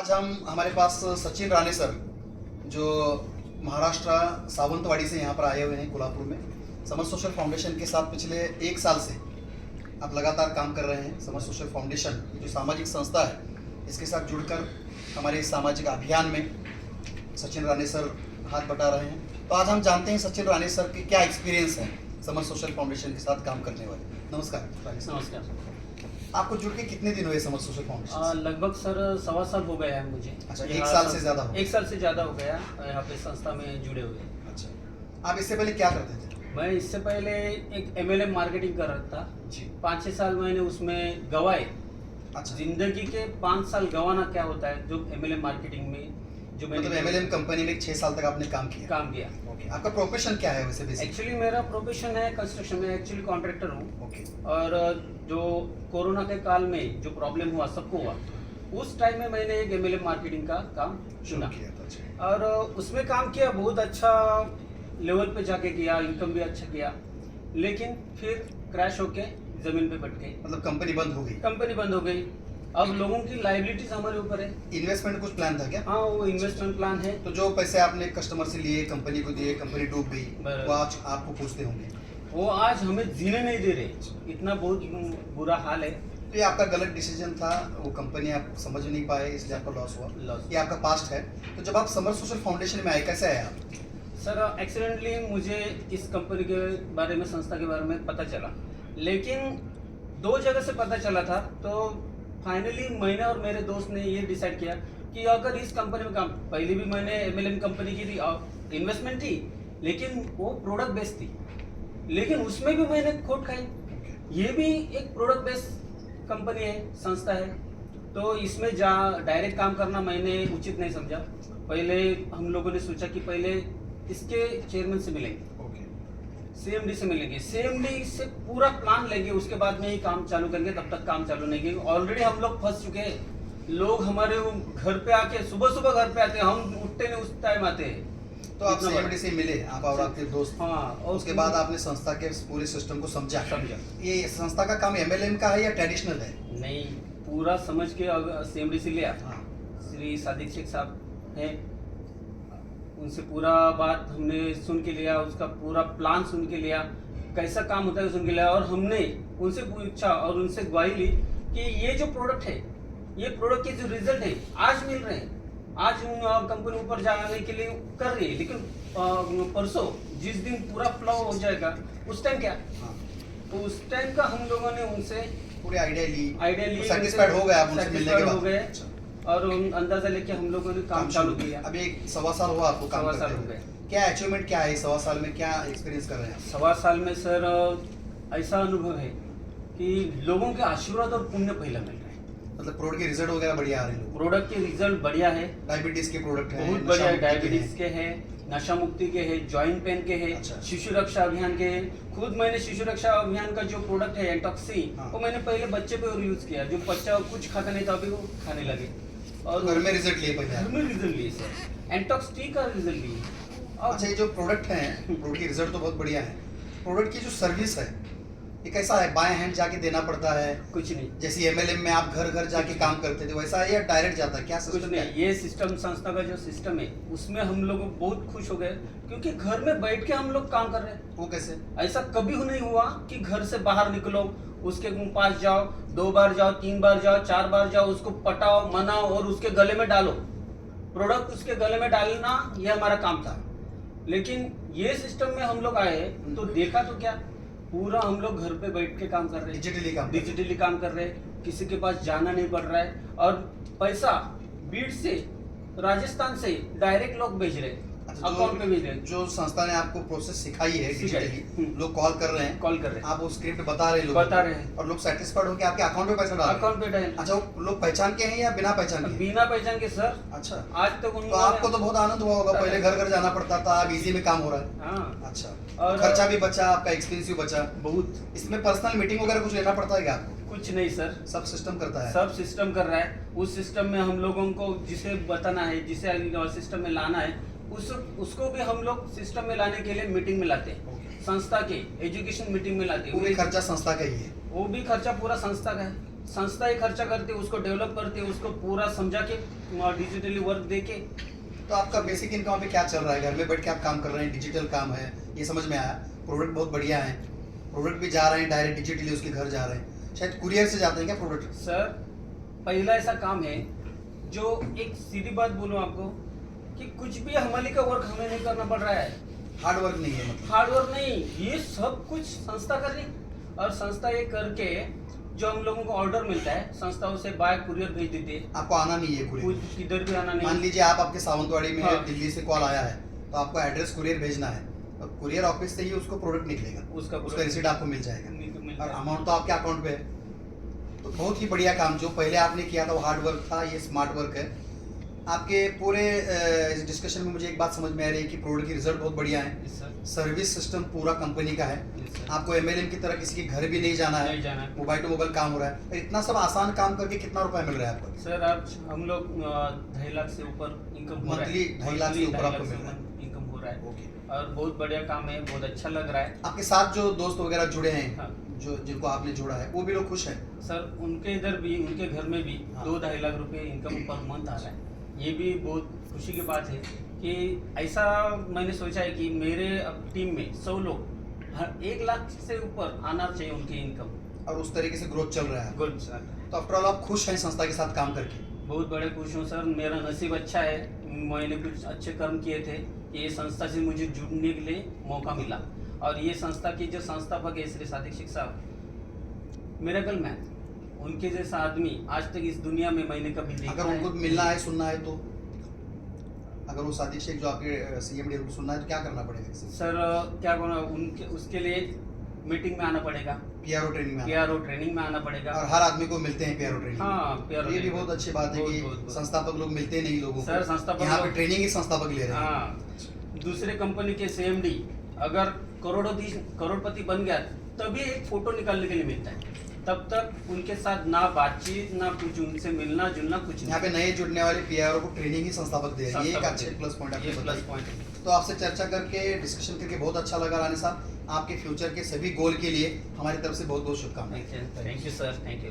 आज हम हमारे पास सचिन राणे सर जो महाराष्ट्र सावंतवाड़ी से यहाँ पर आए हुए हैं कोल्हापुर में। समर सोशल फाउंडेशन के साथ पिछले 1 साल से आप लगातार काम कर रहे हैं। समर सोशल फाउंडेशन जो सामाजिक संस्था है इसके साथ जुड़कर हमारे इस सामाजिक अभियान में सचिन राणे सर हाथ बटा रहे हैं। तो आज हम जानते हैं सचिन राणे सर के क्या एक्सपीरियंस है समर सोशल फाउंडेशन के साथ काम करने वाले। नमस्कार राणे सर। नमस्कार। आपको जुड़ के कितने दिन हुए समर सोशल फाउंडेशन? लगभग सर 1.25 साल हो गया है मुझे। अच्छा, 1 साल से ज़्यादा हो? 1 साल से ज़्यादा हो गया यहाँ पे संस्था में जुड़े हुए। अच्छा, आप इससे पहले क्या करते थे? मैं इससे पहले एक MLM मार्केटिंग कर रहा था जी। 5-6 साल मैंने उसमें गवाए। अच्छा, जिंदगी के 5 साल गंवाना क्या होता है जो MLM मार्केटिंग में जो मतलब MLM कंपनी में 6 साल तक आपने काम किया? ओके। आपका प्रोफेशन क्या है वैसे बेसिक? एक्चुअली मेरा प्रोफेशन है कंस्ट्रक्शन में, एक्चुअली कॉन्ट्रैक्टर हूँ। ओके। और जो कोरोना के काल में जो प्रॉब्लम हुआ सबको हुआ, उस टाइम में मैंने एक MLM मार्केटिंग का काम शुरू चुना किया था। जी। और उसमें काम किया, बहुत अच्छा लेवल पे जाके किया, इनकम भी अच्छा किया, लेकिन फिर क्रैश होके जमीन पे बैठ गई। मतलब कंपनी बंद हो गई? कंपनी बंद हो गई। अब लोगों की लाइबिलिटीज हमारे ऊपर है। इन्वेस्टमेंट कुछ प्लान था क्या? हाँ, वो इन्वेस्टमेंट प्लान है। तो जो पैसे आपने कस्टमर से लिए कंपनी को दिए, कंपनी डूब गई, बराबर। वो आज आपको पूछते होंगे? वो आज हमें जीने नहीं दे रहे, इतना बहुत बुरा हाल है। तो ये आपका गलत डिसीजन था, वो कंपनी आप समझ नहीं पाए इसलिए आपका लॉस हुआ। लॉस। ये आपका पास्ट है। तो जब आप समर सोशल फाउंडेशन में आए, कैसे आए आप? सर, एक्सीडेंटली मुझे इस कंपनी के बारे में, संस्था के बारे में पता चला, लेकिन 2 जगह से पता चला था। तो फाइनली मैंने और मेरे दोस्त ने ये डिसाइड किया कि अगर इस कंपनी में काम, पहले भी मैंने MLM कंपनी की थी, इन्वेस्टमेंट थी, लेकिन वो प्रोडक्ट बेस्ड थी, लेकिन उसमें भी मैंने खोट खाई। ये भी एक प्रोडक्ट बेस्ड कंपनी है, संस्था है, तो इसमें डायरेक्ट काम करना मैंने उचित नहीं समझा। पहले हम लोगों ने सोचा कि पहले इसके चेयरमैन से मिलेंगे, CMD से मिलेंगे, CMD से पूरा प्लान लेंगे, उसके बाद में ही काम चालू करेंगे। तब तक काम चालू नहीं करेंगे। ऑलरेडी हम लोग फंस चुके हैं। लोग हमारे घर पे आके सुबह घर पे आते हैं, हम उठते नहीं उस टाइम आते हैं। तो आप CMD से मिले, आप और आपके दोस्त? हाँ। और उसके बाद आपने संस्था के पूरे सिस्टम को समझा। ये संस्था का काम MLM का है या ट्रेडिशनल है? नहीं, पूरा समझ के CMD से लिया। हाँ। श्री सादिक शेख साहब हैं, उनसे पूरा बात हमने सुन के लिया, उसका पूरा प्लान सुन के लिया, कैसा काम होता है सुन के लिया, और हमने उनसे पूछा और उनसे ग्वाही ली कि ये जो प्रोडक्ट है, ये प्रोडक्ट के जो रिजल्ट है आज मिल रहे हैं। आज कंपनी ऊपर जाने के लिए कर रही है, लेकिन परसों जिस दिन पूरा फ्लो हो जाएगा उस टाइम क्या? हाँ। तो उस टाइम का हम लोगों ने उनसे पूरे आइडिया ली, ली, सेटिस्फाइड हो गए आप उनसे मिलने के बाद? हो गए। अच्छा। और अंदाजा लेके हम लोगों ने काम चालू किया। अभी 1.25 साल हुआ आपको काम 1.25 साल करते हो हुए। गए। क्या अचीवमेंट क्या है 1.25 साल में, क्या एक्सपीरियंस कर रहे हैं? 1.25 साल में सर ऐसा अनुभव है कि लोगों के आशीर्वाद और पुण्य पहला मिल रहा है। मतलब प्रोडक्ट के रिजल्ट वगैरह बढ़िया आ रहे हैं? प्रोडक्ट के रिजल्ट बढ़िया है, डायबिटीज के प्रोडक्ट हैं, बहुत बढ़िया है। नशा मुक्ति के डायबिटीज के है, नशा मुक्ति के है, जॉइंट पेन के है, अच्छा। शिशु रक्षा अभियान के है। खुद मैंने शिशु रक्षा अभियान का जो प्रोडक्ट है एंटॉक्सी, हाँ। वो मैंने पहले बच्चे पे यूज किया। जो बच्चा कुछ खाता नहीं था, अभी वो खाने लगे। और घर में रिजल्ट लिए पहले घर आप? में रिजल्ट लिए सर, एंटॉक्स टी का रिजल्ट लिए। और अच्छा, ये जो प्रोडक्ट हैं, प्रोडक्ट के रिजल्ट तो बहुत बढ़िया है। प्रोडक्ट की जो सर्विस है ये कैसा है? बाएं हैंड जाके देना पड़ता है? कुछ नहीं, जैसे MLM में आप घर घर जाके काम करते थे वैसा है या डायरेक्ट जाता है? क्या कुछ सिस्टम है? नहीं। ये सिस्टम, संस्था का जो सिस्टम है, उसमें हम लोग बहुत खुश हो गए, क्योंकि घर में बैठ के हम लोग काम कर रहे हैं। वो कैसे? ऐसा कभी नहीं हुआ कि घर से बाहर निकलो, उसके पास जाओ, 2 बार जाओ, 3 बार जाओ, 4 बार जाओ, उसको पटाओ, मनाओ और उसके गले में डालो प्रोडक्ट। उसके गले में डालना ये हमारा काम था। लेकिन ये सिस्टम में हम लोग आए तो देखा तो क्या, पूरा हम लोग घर पे बैठ के काम कर रहे हैं, डिजिटली काम कर रहे हैं। किसी के पास जाना नहीं पड़ रहा है, और पैसा बीड से, राजस्थान से डायरेक्ट लोग भेज रहे हैं, अच्छा, अकाउंट पे भेज रहे हैं। जो संस्था ने आपको प्रोसेस सिखाई है सिखाई। डिजिटली, लोग कॉल कर रहे हैं, कॉल कर रहे हैं, आप वो स्क्रिप्ट बता रहे हैं लोगों बता को, रहे हैं, और लोग सेटिस्फाइड होकर आपके अकाउंट में पैसा डाल रहे हैं? अकाउंट पे डाल। अच्छा, वो लोग पहचान के हैं या बिना पहचान के? बिना पहचान के सर। अच्छा, आज तक तो आपको तो बहुत आनंद हुआ होगा, पहले घर घर जाना पड़ता था, अब इजी में काम हो रहा है। हाँ, अच्छा, और खर्चा भी बचा, आपका एक्सपेंस भी बचा। बहुत। इसमें पर्सनल मीटिंग वगैरह कुछ लेना पड़ता है क्या आपको? कुछ नहीं सर, सब सिस्टम करता है? सब सिस्टम कर रहा है। उस सिस्टम में हम लोगों को जिसे बताना है, जिसे सिस्टम में लाना है, उसको भी हम लोग सिस्टम में लाने के लिए मीटिंग में लाते हैं। संस्था के एजुकेशन मीटिंग में लाते हैं। वो भी खर्चा संस्था का ही है? वो भी खर्चा पूरा संस्था का है। संस्था ही खर्चा करती है, उसको डेवलप करती है, उसको पूरा समझा के डिजिटली वर्क दे के। तो आपका बेसिक इनकम अभी क्या चल रहा है? घर में बैठ के आप काम कर रहे हैं, डिजिटल काम है, ये समझ में आया। प्रोडक्ट बहुत बढ़िया है, प्रोडक्ट भी जा रहे हैं डायरेक्ट डिजिटली उसके घर जा रहे हैं, शायद कुरियर से जाते हैं क्या प्रोडक्ट? सर पहला ऐसा काम है जो एक सीधी बात बोलूं आपको कि कुछ भी हमारे का वर्क हमें नहीं करना पड़ रहा है, हार्ड वर्क नहीं है मतलब? हार्ड वर्क नहीं, ये सब कुछ संस्था कर रही है। और संस्था ये करके जो हम लोगों को ऑर्डर मिलता है, संस्था उसे बाय कुरियर भेज देती है, आपको आना नहीं है कुरियर? कुछ किधर भी आना मान नहीं। लीजिए आप आपके सावंतवाड़ी में हाँ। दिल्ली से कॉल आया है, तो आपको एड्रेस कुरियर भेजना है, और कुरियर ऑफिस से ही उसको प्रोडक्ट निकलेगा, उसका रिसीट आपको मिल जाएगा और अमाउंट तो आपके अकाउंट पे है। तो बहुत ही बढ़िया काम जो पहले आपने किया था वो हार्ड वर्क था, ये स्मार्ट वर्क है। आपके पूरे इस डिस्कशन में मुझे एक बात समझ में आ रही है कि प्रोडक्ट की रिजल्ट बहुत बढ़िया है, सर्विस सिस्टम पूरा कंपनी का है, आपको एमएलएम की तरह किसी के घर भी नहीं जाना है, मोबाइल टू मोबाइल काम हो रहा है। इतना सब आसान काम करके कितना रुपया मिल रहा है आपको? सर आज हम लोग 2.5 लाख से ऊपर इनकम हो रहा है, मंथली 2.5 लाख से ऊपर आपको मिल रहा है, इनकम हो रहा है। ओके। और बहुत बढ़िया काम है, बहुत अच्छा लग रहा है। आपके साथ जो दोस्त वगैरह जुड़े हैं, हाँ। जो जिनको आपने जोड़ा है, वो भी लोग खुश हैं? सर उनके इधर भी, उनके घर में भी हाँ। 2-2.5 लाख रुपए इनकम पर मंथ आ रहा है। ये भी बहुत खुशी की बात है कि ऐसा मैंने सोचा है कि मेरे टीम में 100 लोग हर 1 लाख से ऊपर आना चाहिए उनकी इनकम, और उस तरीके से ग्रोथ चल रहा है। Good sir. तो आफ्टर ऑल आप खुश हैं संस्था के साथ काम करके? बहुत बड़े खुश हूँ सर, मेरा नसीब अच्छा है, मैंने कुछ अच्छे कर्म किए थे कि ये संस्था से मुझे जुड़ने के लिए मौका मिला। और ये संस्था की जो संस्थापक है श्री सादिक शेख साहब, मिरेकल मैन, उनके जैसा आदमी आज तक इस दुनिया में मैंने कभी देखा अगर उनको मिलना है, सुनना है, तो अगर वो सादिक शेख जो आपके सीएमडी उनको सुनना है तो क्या करना पड़ेगा? सर क्या बोला, उनके उसके लिए मीटिंग में आना पड़ेगा, पीआरओ ट्रेनिंग में पीआरओ ट्रेनिंग में आना पड़ेगा। और हर आदमी को मिलते हैं पीआरओ ट्रेनिंग? हाँ, PRO ये भी बहुत अच्छी बात है कि बहुत। संस्थापक लोग मिलते नहीं लोगों सर को, संस्थापक यहाँ पे लोग- ट्रेनिंग ही संस्थापक ले रहे हैं। हाँ, दूसरे कंपनी के CMD अगर करोड़पति बन गया तभी एक फोटो निकालने के लिए मिलता है, तब तक उनके साथ ना बातचीत ना कुछ, उनसे मिलना जुलना कुछ यहाँ पे नए जुड़ने वाले पीआरओ को ट्रेनिंग ही संस्थापक दे रहे हैं, ये एक संस्थापक अच्छे दे- प्लस पॉइंट ये आपने प्लस बताया। पॉइंट है। तो आपसे चर्चा करके, डिस्कशन करके बहुत अच्छा लगा रानी साहब। आपके फ्यूचर के सभी गोल के लिए हमारी तरफ से बहुत बहुत शुभकामनाएं। Thank you sir, thank you.